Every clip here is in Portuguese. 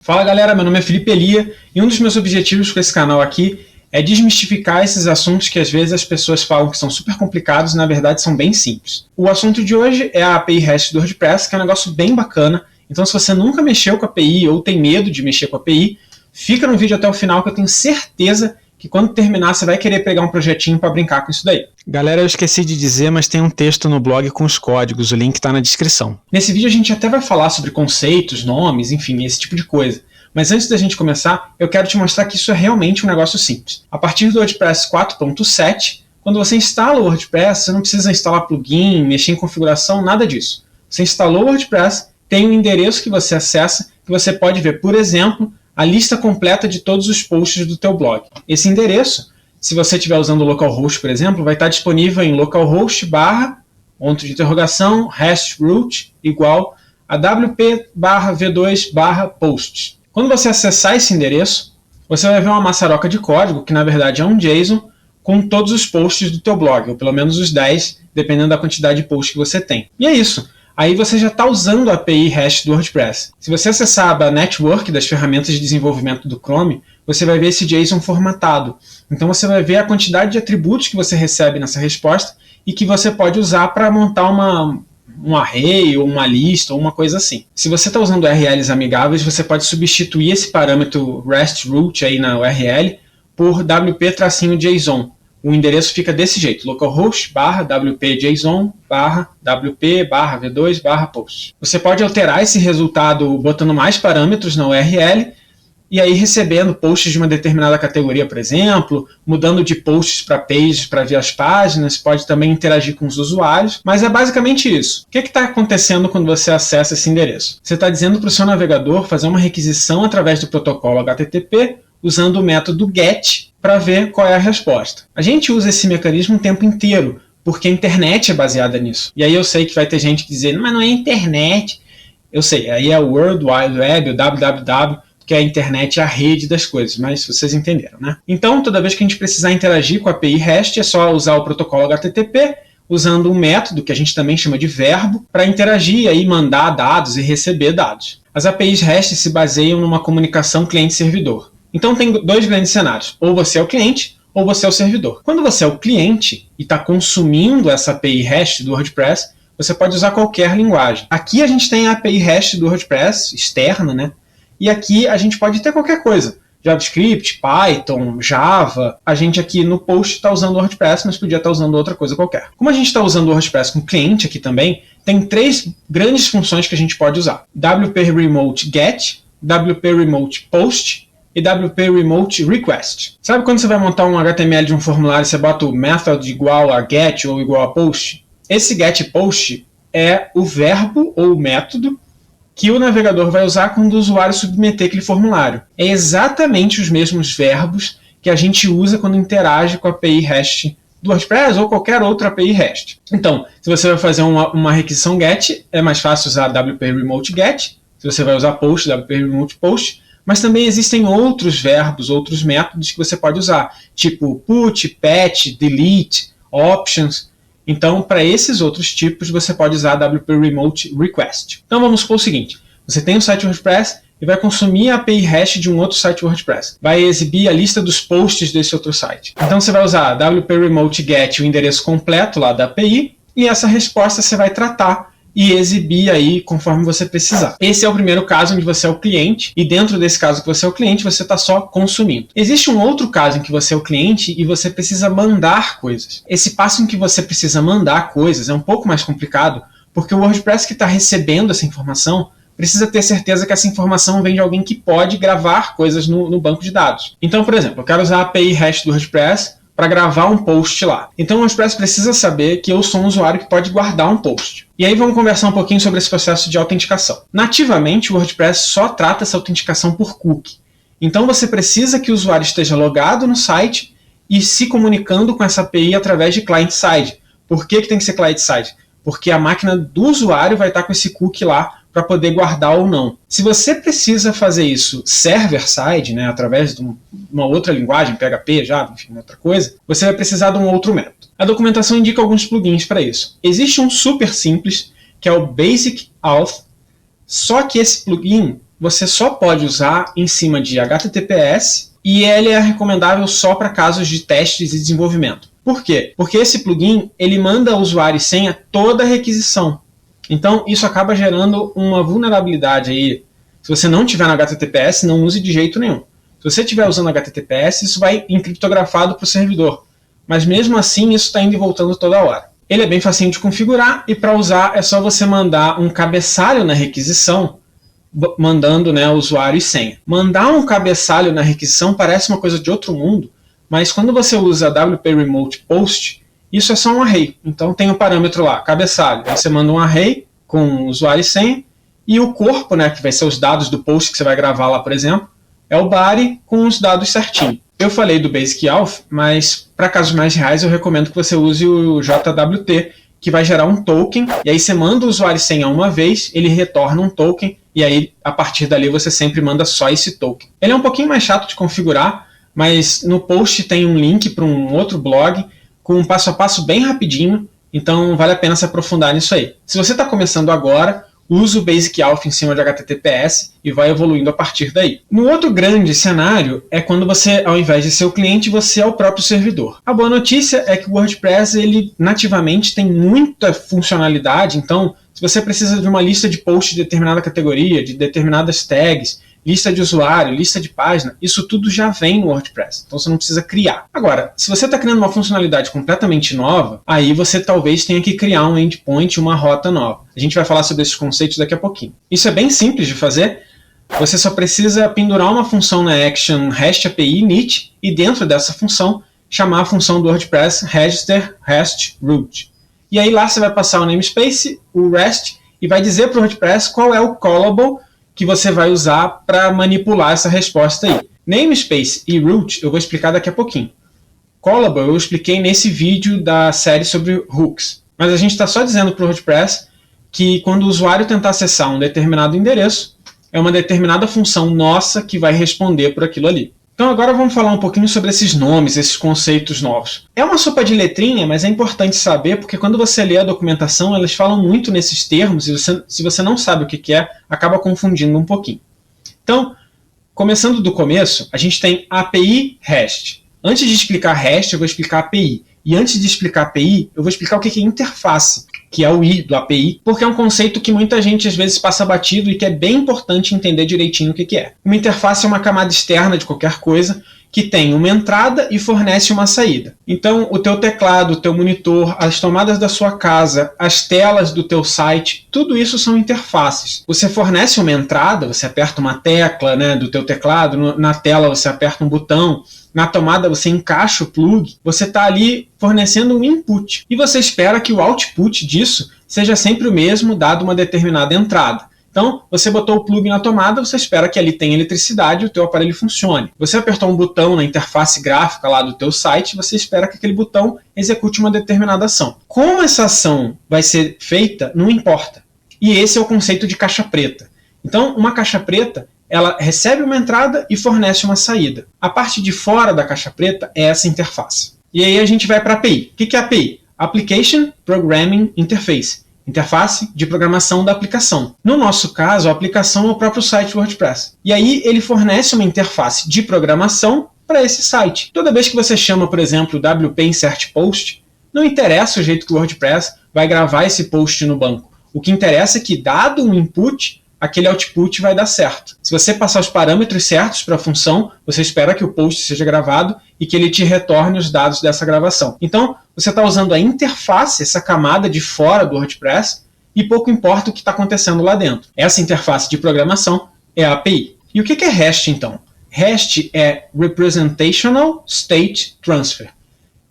Fala galera, meu nome é Felipe Elia e um dos meus objetivos com esse canal aqui é desmistificar esses assuntos que às vezes as pessoas falam que são super complicados e na verdade são bem simples. O assunto de hoje é a API REST do WordPress, que é um negócio bem bacana, então se você nunca mexeu com a API ou tem medo de mexer com a API, fica no vídeo até o final que eu tenho certeza que quando terminar você vai querer pegar um projetinho para brincar com isso daí. Galera, eu esqueci de dizer, mas tem um texto no blog com os códigos, o link está na descrição. Nesse vídeo a gente até vai falar sobre conceitos, nomes, enfim, esse tipo de coisa. Mas antes da gente começar, eu quero te mostrar que isso é realmente um negócio simples. A partir do WordPress 4.7, quando você instala o WordPress, você não precisa instalar plugin, mexer em configuração, nada disso. Você instalou o WordPress, tem um endereço que você acessa, que você pode ver, por exemplo, a lista completa de todos os posts do teu blog. Esse endereço, se você estiver usando o localhost, por exemplo, vai estar disponível em localhost ponto de interrogação, restroot igual a wp/v2/posts. Quando você acessar esse endereço, você vai ver uma maçaroca de código, que na verdade é um JSON, com todos os posts do teu blog, ou pelo menos os 10, dependendo da quantidade de posts que você tem. E é isso. Aí você já está usando a API REST do WordPress. Se você acessar a aba Network das ferramentas de desenvolvimento do Chrome, você vai ver esse JSON formatado. Então você vai ver a quantidade de atributos que você recebe nessa resposta e que você pode usar para montar um array, ou uma lista, ou uma coisa assim. Se você está usando URLs amigáveis, você pode substituir esse parâmetro restroot aí na URL por wp-json. O endereço fica desse jeito, localhost/wp-json/wp/v2/post. Você pode alterar esse resultado botando mais parâmetros na URL e aí recebendo posts de uma determinada categoria, por exemplo, mudando de posts para pages para ver as páginas, pode também interagir com os usuários, mas é basicamente isso. O que está acontecendo quando você acessa esse endereço? Você está dizendo para o seu navegador fazer uma requisição através do protocolo HTTP usando o método GET para ver qual é a resposta. A gente usa esse mecanismo o tempo inteiro, porque a internet é baseada nisso. E aí eu sei que vai ter gente que dizer, mas não é internet. Eu sei, aí é o World Wide Web, o www, que a internet é a rede das coisas, mas vocês entenderam, né? Então, toda vez que a gente precisar interagir com a API REST, é só usar o protocolo HTTP, usando um método, que a gente também chama de verbo, para interagir, aí mandar dados e receber dados. As APIs REST se baseiam numa comunicação cliente-servidor. Então, tem dois grandes cenários. Ou você é o cliente, ou você é o servidor. Quando você é o cliente e está consumindo essa API REST do WordPress, você pode usar qualquer linguagem. Aqui a gente tem a API REST do WordPress, externa, né? E aqui a gente pode ter qualquer coisa. JavaScript, Python, Java. A gente aqui no post está usando o WordPress, mas podia estar usando outra coisa qualquer. Como a gente está usando o WordPress com cliente aqui também, tem três grandes funções que a gente pode usar. WP Remote Get, WP Remote Post e WP Remote Request. Sabe quando você vai montar um HTML de um formulário e você bota o method igual a get ou igual a post? Esse get e post é o verbo ou o método que o navegador vai usar quando o usuário submeter aquele formulário. É exatamente os mesmos verbos que a gente usa quando interage com a API REST do WordPress ou qualquer outra API REST. Então, se você vai fazer uma requisição GET, é mais fácil usar WP Remote GET. Se você vai usar POST, WP Remote POST. Mas também existem outros verbos, outros métodos que você pode usar, tipo put, patch, delete, options. Então, para esses outros tipos, você pode usar WP Remote Request. Então, vamos supor o seguinte. Você tem um site WordPress e vai consumir a API REST de um outro site WordPress. Vai exibir a lista dos posts desse outro site. Então, você vai usar WP Remote Get, o endereço completo lá da API, e essa resposta você vai tratar e exibir aí conforme você precisar. Esse é o primeiro caso onde você é o cliente, e dentro desse caso que você é o cliente, você está só consumindo. Existe um outro caso em que você é o cliente e você precisa mandar coisas. Esse passo em que você precisa mandar coisas é um pouco mais complicado, porque o WordPress que está recebendo essa informação precisa ter certeza que essa informação vem de alguém que pode gravar coisas no banco de dados. Então, por exemplo, eu quero usar a API REST do WordPress para gravar um post lá. Então o WordPress precisa saber que eu sou um usuário que pode guardar um post. E aí vamos conversar um pouquinho sobre esse processo de autenticação. Nativamente o WordPress só trata essa autenticação por cookie. Então você precisa que o usuário esteja logado no site e se comunicando com essa API através de client-side. Por que tem que ser client-side? Porque a máquina do usuário vai estar com esse cookie lá para poder guardar ou não. Se você precisa fazer isso server-side, né, através de uma outra linguagem, PHP, Java, enfim, outra coisa, você vai precisar de um outro método. A documentação indica alguns plugins para isso. Existe um super simples, que é o Basic Auth, só que esse plugin você só pode usar em cima de HTTPS e ele é recomendável só para casos de testes e desenvolvimento. Por quê? Porque esse plugin ele manda ao usuário e senha toda a requisição. Então isso acaba gerando uma vulnerabilidade aí. Se você não tiver no HTTPS, não use de jeito nenhum. Se você estiver usando HTTPS, isso vai encriptografado para o servidor. Mas mesmo assim, isso está indo e voltando toda hora. Ele é bem facinho de configurar e para usar é só você mandar um cabeçalho na requisição, mandando, né, usuário e senha. Mandar um cabeçalho na requisição parece uma coisa de outro mundo, mas quando você usa WP Remote Post, isso é só um array. Então tem um parâmetro lá, cabeçalho. Aí você manda um array com usuário e senha, e o corpo, né, que vai ser os dados do post que você vai gravar lá, por exemplo, é o body com os dados certinho. Eu falei do Basic Auth, mas para casos mais reais eu recomendo que você use o JWT, que vai gerar um token, e aí você manda o usuário e senha uma vez, ele retorna um token, e aí a partir dali você sempre manda só esse token. Ele é um pouquinho mais chato de configurar, mas no post tem um link para um outro blog com um passo a passo bem rapidinho, então vale a pena se aprofundar nisso aí. Se você está começando agora, usa o Basic Auth em cima de HTTPS e vai evoluindo a partir daí. No outro grande cenário é quando você, ao invés de ser o cliente, você é o próprio servidor. A boa notícia é que o WordPress ele nativamente tem muita funcionalidade, então se você precisa de uma lista de posts de determinada categoria, de determinadas tags, lista de usuário, lista de página, isso tudo já vem no WordPress, então você não precisa criar. Agora, se você está criando uma funcionalidade completamente nova, aí você talvez tenha que criar um endpoint, uma rota nova. A gente vai falar sobre esses conceitos daqui a pouquinho. Isso é bem simples de fazer, você só precisa pendurar uma função na action REST API init e dentro dessa função chamar a função do WordPress register REST root. E aí lá você vai passar o namespace, o REST, e vai dizer para o WordPress qual é o callable que você vai usar para manipular essa resposta aí. Namespace e root eu vou explicar daqui a pouquinho. Callable eu expliquei nesse vídeo da série sobre hooks. Mas a gente está só dizendo para o WordPress que quando o usuário tentar acessar um determinado endereço, é uma determinada função nossa que vai responder por aquilo ali. Então agora vamos falar um pouquinho sobre esses nomes, esses conceitos novos. É uma sopa de letrinha, mas é importante saber porque quando você lê a documentação, elas falam muito nesses termos e se você não sabe o que é, acaba confundindo um pouquinho. Então, começando do começo, a gente tem API REST. Antes de explicar REST, eu vou explicar API. E antes de explicar API, eu vou explicar o que é interface, que é o I do API, porque é um conceito que muita gente às vezes passa batido e que é bem importante entender direitinho o que é. Uma interface é uma camada externa de qualquer coisa que tem uma entrada e fornece uma saída. Então, o teu teclado, o teu monitor, as tomadas da sua casa, as telas do teu site, tudo isso são interfaces. Você fornece uma entrada, você aperta uma tecla, né, do teu teclado, na tela você aperta um botão, na tomada você encaixa o plug, você está ali fornecendo um input. E você espera que o output disso seja sempre o mesmo, dado uma determinada entrada. Então, você botou o plug na tomada, você espera que ali tenha eletricidade e o teu aparelho funcione. Você apertou um botão na interface gráfica lá do teu site, você espera que aquele botão execute uma determinada ação. Como essa ação vai ser feita, não importa. E esse é o conceito de caixa preta. Então, uma caixa preta, ela recebe uma entrada e fornece uma saída. A parte de fora da caixa preta é essa interface. E aí a gente vai para a API. O que é a API? Application Programming Interface. Interface de programação da aplicação. No nosso caso, a aplicação é o próprio site WordPress. E aí ele fornece uma interface de programação para esse site. Toda vez que você chama, por exemplo, o WP Insert Post, não interessa o jeito que o WordPress vai gravar esse post no banco. O que interessa é que, dado um input, aquele output vai dar certo. Se você passar os parâmetros certos para a função, você espera que o post seja gravado e que ele te retorne os dados dessa gravação. Então, você está usando a interface, essa camada de fora do WordPress, e pouco importa o que está acontecendo lá dentro. Essa interface de programação é a API. E o que é REST, então? REST é Representational State Transfer.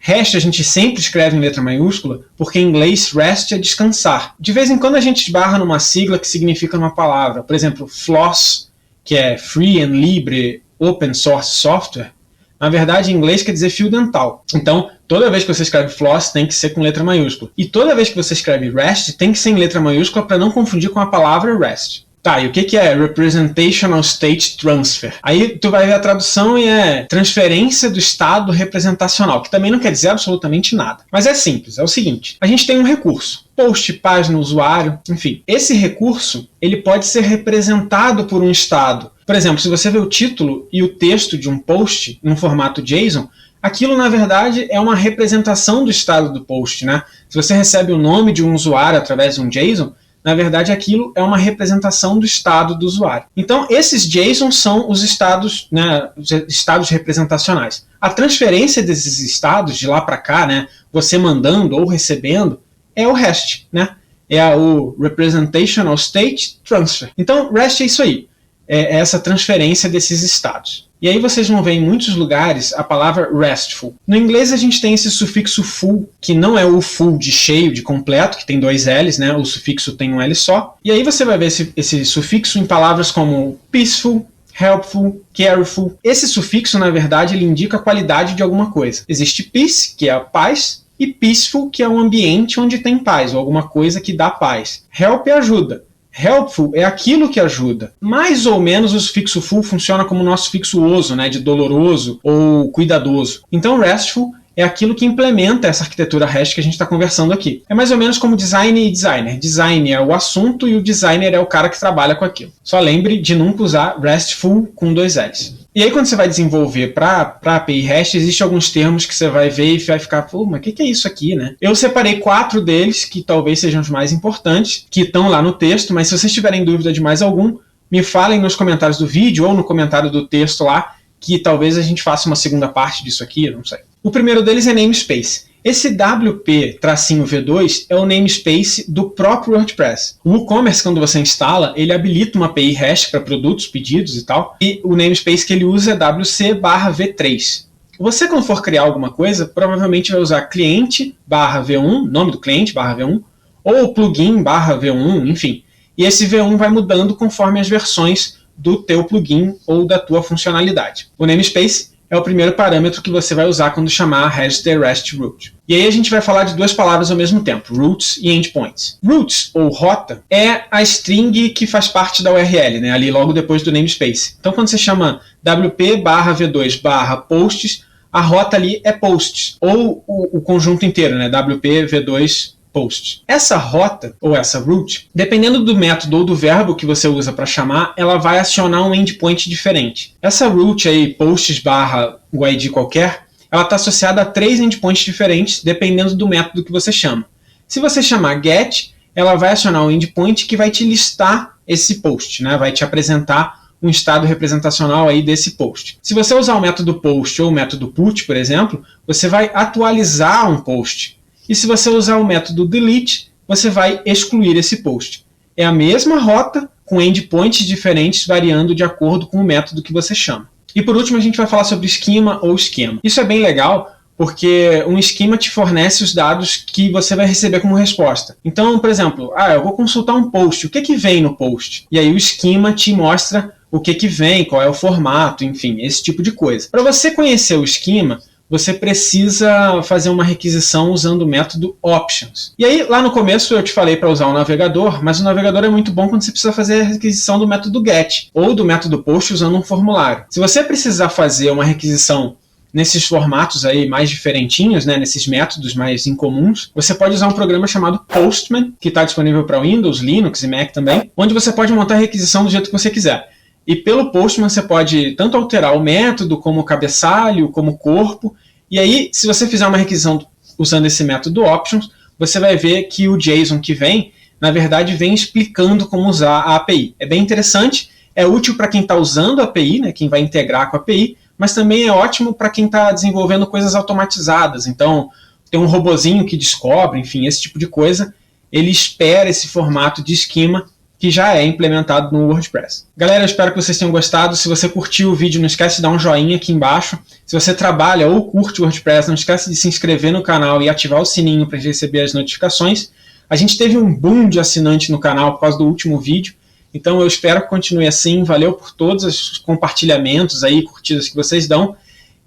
REST a gente sempre escreve em letra maiúscula, porque em inglês rest é descansar. De vez em quando a gente esbarra numa sigla que significa uma palavra. Por exemplo, FLOSS, que é Free and Libre Open Source Software, na verdade em inglês quer dizer fio dental. Então, toda vez que você escreve FLOSS tem que ser com letra maiúscula. E toda vez que você escreve REST tem que ser em letra maiúscula para não confundir com a palavra REST. Tá, e o que é Representational State Transfer? Aí tu vai ver a tradução e é transferência do estado representacional, que também não quer dizer absolutamente nada. Mas é simples, é o seguinte, a gente tem um recurso, post, página, usuário, enfim. Esse recurso, ele pode ser representado por um estado. Por exemplo, se você vê o título e o texto de um post em um formato JSON, aquilo, na verdade, é uma representação do estado do post, né? Se você recebe o nome de um usuário através de um JSON, na verdade, aquilo é uma representação do estado do usuário. Então, esses JSON são os estados, né, os estados representacionais. A transferência desses estados de lá para cá, né, você mandando ou recebendo, é o REST, né? É o Representational State Transfer. Então, REST é isso aí. É essa transferência desses estados. E aí vocês vão ver em muitos lugares a palavra RESTful. No inglês a gente tem esse sufixo full, que não é o full de cheio, de completo, que tem 2 L's, né? O sufixo tem um L só. E aí você vai ver esse sufixo em palavras como peaceful, helpful, careful. Esse sufixo, na verdade, ele indica a qualidade de alguma coisa. Existe peace, que é a paz, e peaceful, que é um ambiente onde tem paz, ou alguma coisa que dá paz. Help é ajuda. Helpful é aquilo que ajuda. Mais ou menos o sufixo full funciona como o nosso sufixo oso, né, de doloroso ou cuidadoso. Então RESTful é aquilo que implementa essa arquitetura REST que a gente está conversando aqui. É mais ou menos como design e designer. Design é o assunto e o designer é o cara que trabalha com aquilo. Só lembre de nunca usar RESTful com 2 L's. E aí quando você vai desenvolver para API REST, existem alguns termos que você vai ver e vai ficar, pô, mas o que é isso aqui, né? Eu separei 4 deles, que talvez sejam os mais importantes, que estão lá no texto, mas se vocês tiverem dúvida de mais algum, me falem nos comentários do vídeo ou no comentário do texto lá, que talvez a gente faça uma segunda parte disso aqui, eu não sei. O primeiro deles é namespace. Esse WP-V2 é o namespace do próprio WordPress. O WooCommerce, quando você instala, ele habilita uma API REST para produtos, pedidos e tal, e o namespace que ele usa é WC/V3. Você, quando for criar alguma coisa, provavelmente vai usar cliente/V1, nome do cliente/V1, ou plugin/V1, enfim. E esse V1 vai mudando conforme as versões do teu plugin ou da tua funcionalidade. O namespace é o primeiro parâmetro que você vai usar quando chamar a register REST route. E aí a gente vai falar de 2 palavras ao mesmo tempo, routes e endpoints. Routes, ou rota, é a string que faz parte da URL, né, ali logo depois do namespace. Então quando você chama wp/v2/posts, a rota ali é posts, ou o conjunto inteiro, né, wp-v2 posts. Essa rota, ou essa route, dependendo do método ou do verbo que você usa para chamar, ela vai acionar um endpoint diferente. Essa route aí, posts/o ID qualquer, ela está associada a 3 endpoints diferentes, dependendo do método que você chama. Se você chamar get, ela vai acionar um endpoint que vai te listar esse post, né? Vai te apresentar um estado representacional aí desse post. Se você usar o método post ou o método put, por exemplo, você vai atualizar um post. E se você usar o método delete, você vai excluir esse post. É a mesma rota, com endpoints diferentes, variando de acordo com o método que você chama. E por último, a gente vai falar sobre esquema ou esquema. Isso é bem legal, porque um esquema te fornece os dados que você vai receber como resposta. Então, por exemplo, eu vou consultar um post. O que vem no post? E aí o esquema te mostra o que vem, qual é o formato, enfim, esse tipo de coisa. Para você conhecer o esquema, você precisa fazer uma requisição usando o método options. E aí, lá no começo eu te falei para usar o navegador, mas o navegador é muito bom quando você precisa fazer a requisição do método get ou do método post usando um formulário. Se você precisar fazer uma requisição nesses formatos aí mais diferentinhos, né, nesses métodos mais incomuns, você pode usar um programa chamado Postman, que está disponível para Windows, Linux e Mac também, onde você pode montar a requisição do jeito que você quiser. E pelo Postman você pode tanto alterar o método, como o cabeçalho, como o corpo. E aí, se você fizer uma requisição usando esse método options, você vai ver que o JSON que vem, na verdade, vem explicando como usar a API. É bem interessante, é útil para quem está usando a API, né, quem vai integrar com a API, mas também é ótimo para quem está desenvolvendo coisas automatizadas. Então, tem um robozinho que descobre, enfim, esse tipo de coisa. Ele espera esse formato de esquema que já é implementado no WordPress. Galera, eu espero que vocês tenham gostado. Se você curtiu o vídeo, não esquece de dar um joinha aqui embaixo. Se você trabalha ou curte o WordPress, não esquece de se inscrever no canal e ativar o sininho para receber as notificações. A gente teve um boom de assinantes no canal por causa do último vídeo, então eu espero que continue assim. Valeu por todos os compartilhamentos aí, curtidas que vocês dão.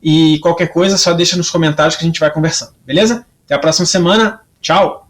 E qualquer coisa, só deixa nos comentários que a gente vai conversando, beleza? Até a próxima semana. Tchau!